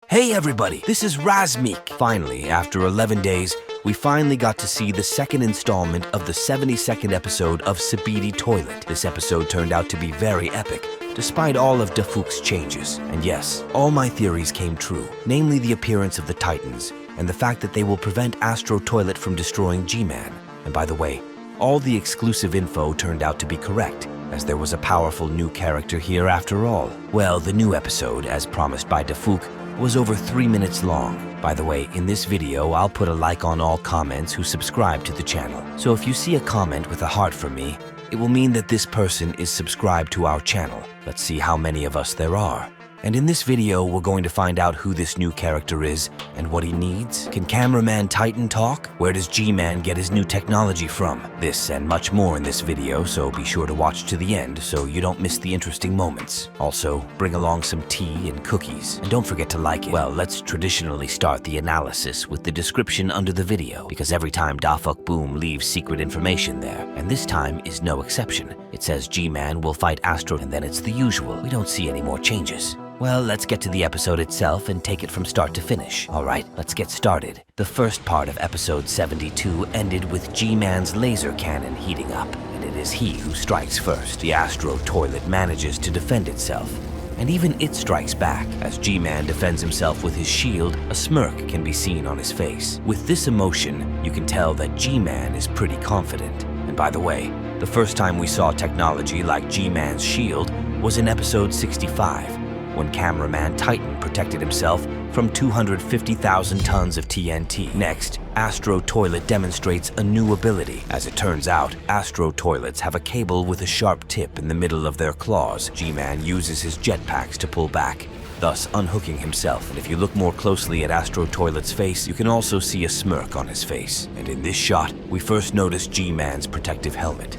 Hey everybody, this is Razmeek. Finally, after 11 days, we finally got to see the second installment of the 72nd episode of Skibidi Toilet. This episode turned out to be very epic, despite all of Dafook's changes. And yes, all my theories came true, namely the appearance of the Titans, and the fact that they will prevent Astro Toilet from destroying G-Man. And by the way, all the exclusive info turned out to be correct, as there was a powerful new character here after all. Well, the new episode, as promised by Dafook, was over 3 minutes long. By the way, in this video, I'll put a like on all comments who subscribe to the channel. So if you see a comment with a heart from me, it will mean that this person is subscribed to our channel. Let's see how many of us there are. And in this video, we're going to find out who this new character is and what he needs. Can Cameraman Titan talk? Where does G-Man get his new technology from? This and much more in this video, so be sure to watch to the end so you don't miss the interesting moments. Also, bring along some tea and cookies, and don't forget to like it. Well, let's traditionally start the analysis with the description under the video, because every time Dafook Boom leaves secret information there, and this time is no exception. It says G-Man will fight Astro, and then it's the usual. We don't see any more changes. Well, let's get to the episode itself and take it from start to finish. Alright, let's get started. The first part of episode 72 ended with G-Man's laser cannon heating up, and it is he who strikes first. The Astro Toilet manages to defend itself, and even it strikes back. As G-Man defends himself with his shield, a smirk can be seen on his face. With this emotion, you can tell that G-Man is pretty confident. And by the way, the first time we saw technology like G-Man's shield was in episode 65. When Cameraman Titan protected himself from 250,000 tons of TNT. Next, Astro Toilet demonstrates a new ability. As it turns out, Astro Toilets have a cable with a sharp tip in the middle of their claws. G-Man uses his jetpacks to pull back, thus unhooking himself. And if you look more closely at Astro Toilet's face, you can also see a smirk on his face. And in this shot, we first notice G-Man's protective helmet.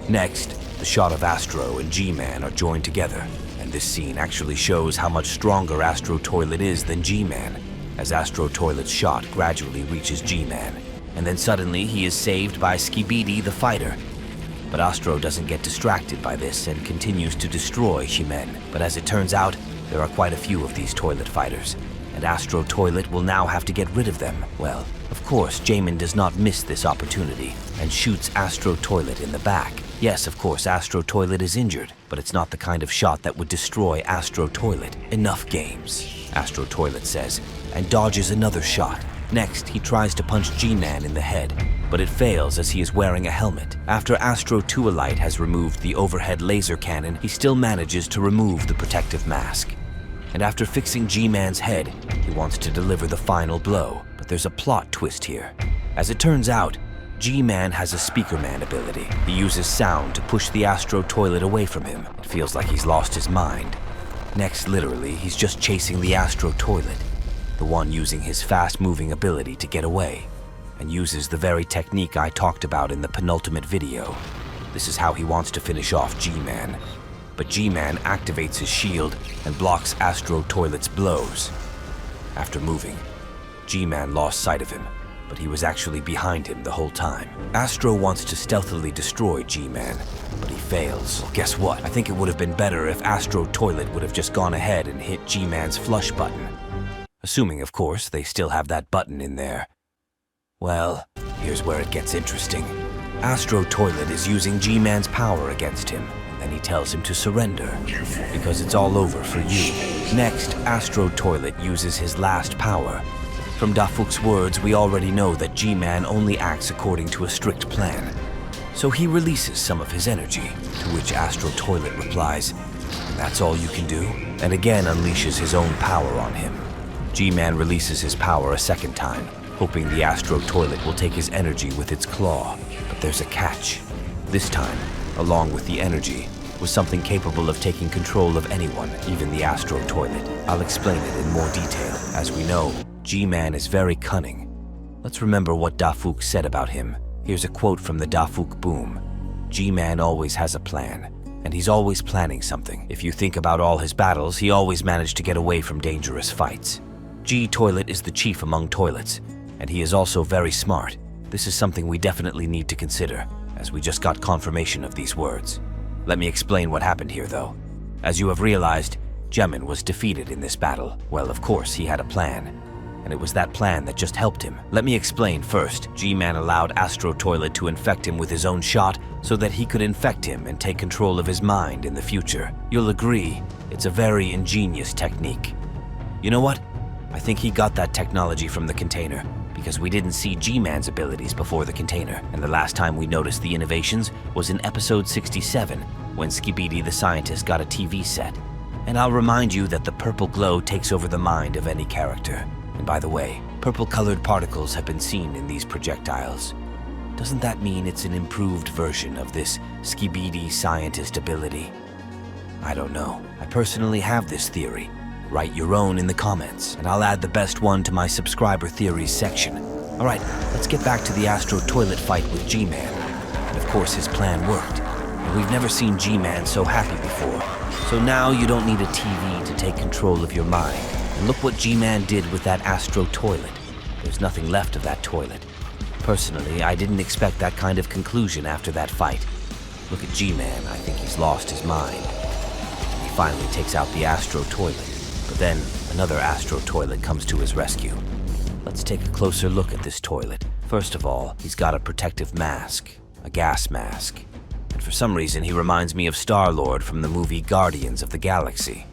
Next, the shot of Astro and G-Man are joined together. And this scene actually shows how much stronger Astro Toilet is than G-Man, as Astro Toilet's shot gradually reaches G-Man. And then suddenly he is saved by Skibidi the fighter. But Astro doesn't get distracted by this and continues to destroy G-Man. But as it turns out, there are quite a few of these toilet fighters, and Astro Toilet will now have to get rid of them. Well, of course, Jamin does not miss this opportunity and shoots Astro Toilet in the back. Yes, of course, Astro Toilet is injured, but it's not the kind of shot that would destroy Astro Toilet. Enough games, Astro Toilet says, and dodges another shot. Next, he tries to punch G-Man in the head, but it fails as he is wearing a helmet. After Astro Toilet has removed the overhead laser cannon, he still manages to remove the protective mask. And after fixing G-Man's head, he wants to deliver the final blow. But there's a plot twist here. As it turns out, G-Man has a Speakerman ability. He uses sound to push the Astro Toilet away from him. It feels like he's lost his mind. Next, literally, he's just chasing the Astro Toilet, the one using his fast-moving ability to get away, and uses the very technique I talked about in the penultimate video. This is how he wants to finish off G-Man. But G-Man activates his shield and blocks Astro Toilet's blows. After moving, G-Man lost sight of him, but he was actually behind him the whole time. Astro wants to stealthily destroy G-Man, but he fails. Well, guess what? I think it would have been better if Astro Toilet would have just gone ahead and hit G-Man's flush button. Assuming, of course, they still have that button in there. Well, here's where it gets interesting. Astro Toilet is using G-Man's power against him, and then he tells him to surrender, because it's all over for you. Next, Astro Toilet uses his last power. From Dafook's words, we already know that G-Man only acts according to a strict plan. So he releases some of his energy, to which Astro Toilet replies, "That's all you can do?" and again unleashes his own power on him. G-Man releases his power a second time, hoping the Astro Toilet will take his energy with its claw. But there's a catch. This time, along with the energy, was something capable of taking control of anyone, even the Astro Toilet. I'll explain it in more detail. As we know, G-Man is very cunning. Let's remember what Dafook said about him. Here's a quote from the Dafook Boom. G-Man always has a plan, and he's always planning something. If you think about all his battles, he always managed to get away from dangerous fights. G-Toilet is the chief among toilets, and he is also very smart. This is something we definitely need to consider, as we just got confirmation of these words. Let me explain what happened here, though. As you have realized, Gemin was defeated in this battle. Well, of course, he had a plan. And it was that plan that just helped him. Let me explain first. G-Man allowed Astro Toilet to infect him with his own shot so that he could infect him and take control of his mind in the future. You'll agree, it's a very ingenious technique. You know what? I think he got that technology from the container, because we didn't see G-Man's abilities before the container, and the last time we noticed the innovations was in episode 67, when Skibidi the scientist got a TV set. And I'll remind you that the purple glow takes over the mind of any character. And by the way, purple-colored particles have been seen in these projectiles. Doesn't that mean it's an improved version of this Skibidi scientist ability? I don't know. I personally have this theory. Write your own in the comments, and I'll add the best one to my subscriber theories section. Alright, let's get back to the Astro Toilet fight with G-Man. And of course his plan worked. And we've never seen G-Man so happy before. So now you don't need a TV to take control of your mind. And look what G-Man did with that Astro Toilet. There's nothing left of that toilet. Personally, I didn't expect that kind of conclusion after that fight. Look at G-Man, I think he's lost his mind. And he finally takes out the Astro Toilet. But then, another Astro Toilet comes to his rescue. Let's take a closer look at this toilet. First of all, he's got a protective mask, a gas mask. And for some reason, he reminds me of Star-Lord from the movie Guardians of the Galaxy.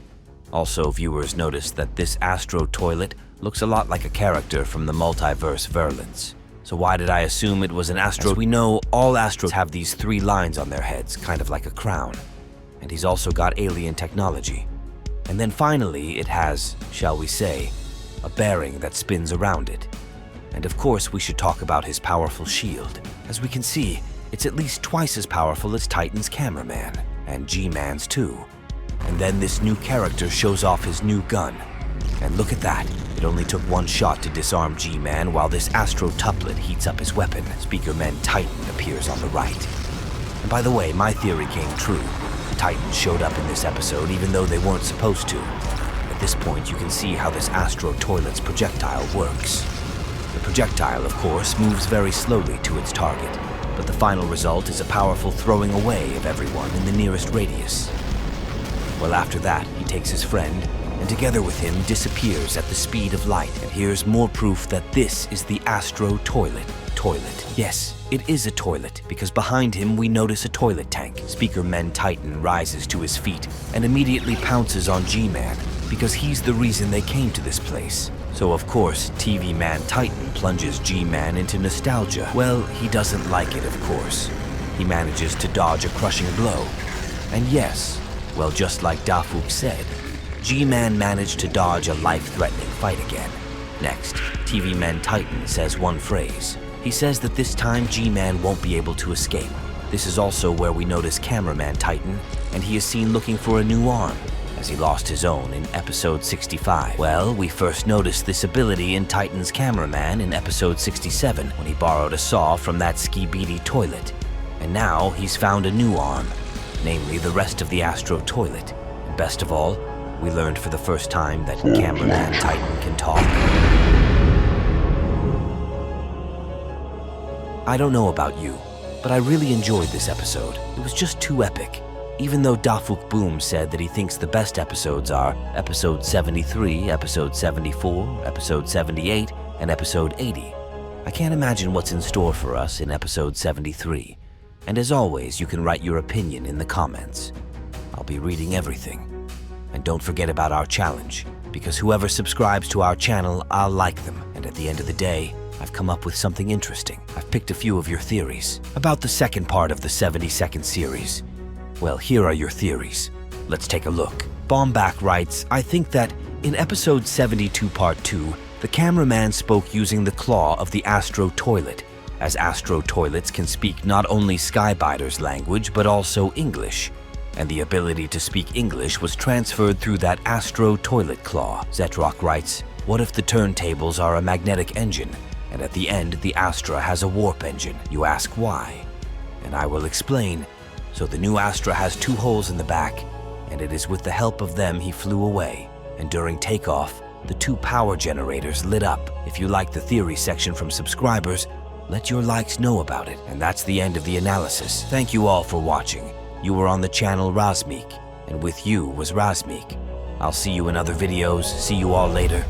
Also, viewers noticed that this Astro Toilet looks a lot like a character from the multiverse Verlins. So why did I assume it was an Astro? As we know, all Astros have these 3 lines on their heads, kind of like a crown. And he's also got alien technology. And then finally, it has, shall we say, a bearing that spins around it. And of course, we should talk about his powerful shield. As we can see, it's at least twice as powerful as Titan's cameraman, and G-Man's too. And then this new character shows off his new gun. And look at that. It only took 1 shot to disarm G-Man while this Astro Toilet heats up his weapon. Speakerman Titan appears on the right. And by the way, my theory came true. The Titans showed up in this episode even though they weren't supposed to. At this point, you can see how this Astro Toilet's projectile works. The projectile, of course, moves very slowly to its target, but the final result is a powerful throwing away of everyone in the nearest radius. Well, after that, he takes his friend, and together with him disappears at the speed of light. And here's more proof that this is the Astro Toilet. Yes, it is a toilet, because behind him we notice a toilet tank. Speakerman Titan rises to his feet and immediately pounces on G-Man, because he's the reason they came to this place. So of course, TV Man Titan plunges G-Man into nostalgia. Well, he doesn't like it, of course. He manages to dodge a crushing blow. And yes, well, just like Dafuk said, G-Man managed to dodge a life-threatening fight again. Next, TV Man Titan says one phrase. He says that this time G-Man won't be able to escape. This is also where we notice Cameraman Titan, and he is seen looking for a new arm, as he lost his own in episode 65. Well, we first noticed this ability in Titan's cameraman in episode 67, when he borrowed a saw from that Skibidi Toilet. And now he's found a new arm, namely the rest of the Astro Toilet. And best of all, we learned for the first time that Cameraman Titan can talk. I don't know about you, but I really enjoyed this episode. It was just too epic. Even though Dafuk Boom said that he thinks the best episodes are episode 73, episode 74, episode 78, and episode 80. I can't imagine what's in store for us in episode 73. And as always, you can write your opinion in the comments. I'll be reading everything. And don't forget about our challenge, because whoever subscribes to our channel, I'll like them. And at the end of the day, I've come up with something interesting. I've picked a few of your theories about the second part of the 70-second series. Well, here are your theories. Let's take a look. Bombback writes, I think that in episode 72 part 2, the cameraman spoke using the claw of the Astro Toilet, as Astro Toilets can speak not only Skybiter's language, but also English. And the ability to speak English was transferred through that Astro Toilet claw. Zetrock writes, what if the turntables are a magnetic engine, and at the end the Astra has a warp engine? You ask why? And I will explain. So the new Astra has 2 holes in the back, and it is with the help of them he flew away. And during takeoff, the 2 power generators lit up. If you like the theory section from subscribers, let your likes know about it. And that's the end of the analysis. Thank you all for watching. You were on the channel Razmeek, and with you was Razmeek. I'll see you in other videos. See you all later.